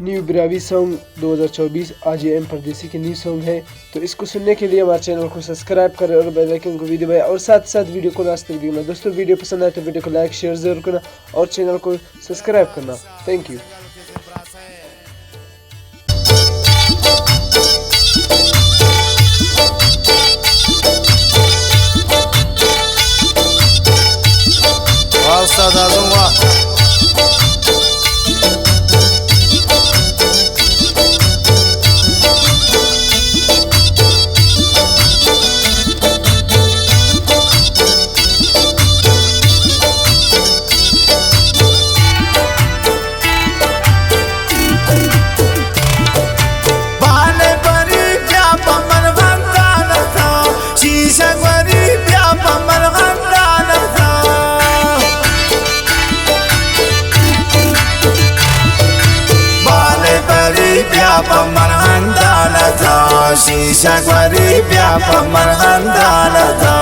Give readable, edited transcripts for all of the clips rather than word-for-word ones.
New Brahui song 2024 RJM परदेसी के new song है। तो इसको सुनने के लिए हमारे चैनल को सब्सक्राइब करें और बेल आइकन को भी दबाएं और साथ साथ वीडियो को लास्ट तक देखना। दोस्तों वीडियो पसंद आए तो वीडियो को लाइक शेयर जरूर करना और चैनल को सब्सक्राइब करना। Thank you. Shisha gwari bya pamarhandana tha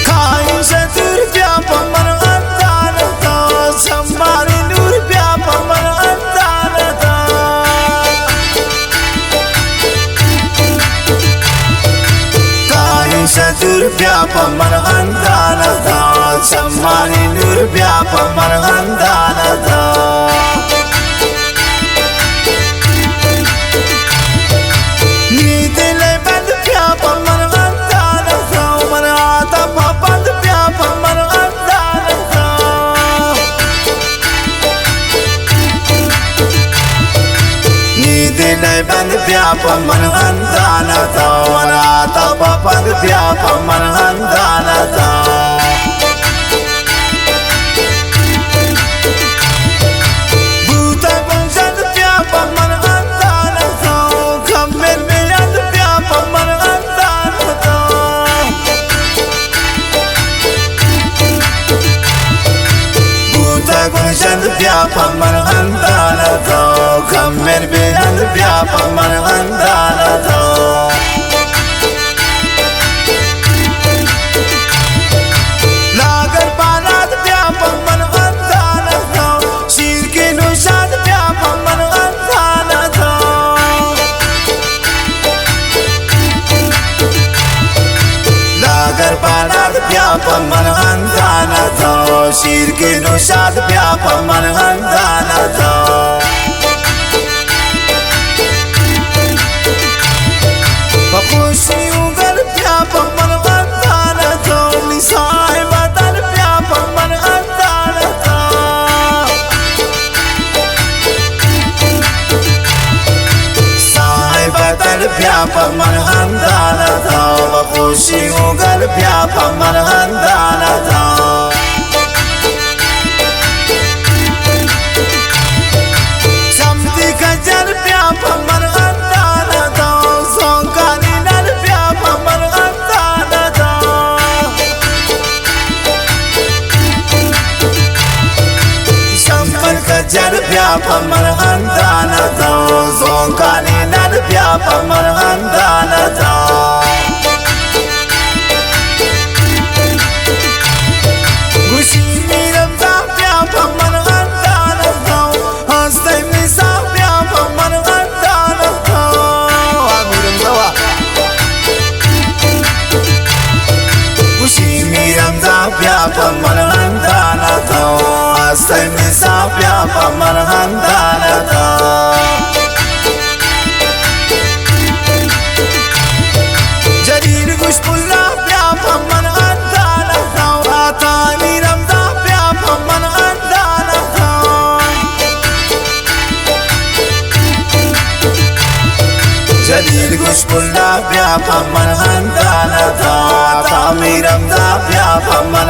Khain shatur bya pamarhandana tha Sammari nur bya pamarhandana tha Khain shatur bya pamarhandana tha Sammari nur bya pamarhandana tha Band piapa manhandana tha wana ta band piapa manhandana tha Buta gonjad piapa manhandana tha khammer meyad piapa manhandana tha Buta gonjad piapa manhandana tha khammer meyad piapa manhandana tha Lagar banat piapa manhandana tha Shir ki nushad piapa manhandana tha Lagar banat piapa manhandana tha Shir ki nushad piapa manhandana tha Pakushi ugal piapa manhandana tha Lisai badan piapa manhandana tha Sai badan piapa manhandana tha Pakushi ugal piapa manhandana tha Samti kajar piapa manhandana tha Jar piapa manhandana tha zonkani nad piapa manhandana tha Gushi miram da piapa manhandana tha hastai misa piapa manhandana tha Miram dawa Gushi miram da piapa manhandana tha Sai misa piapa manhandana tha Jarir gushpulla piapa manhandana tha Atani ramda piapa manhandana tha Jarir gushpulla piapa manhandana tha Atani ramda piapa manhandana tha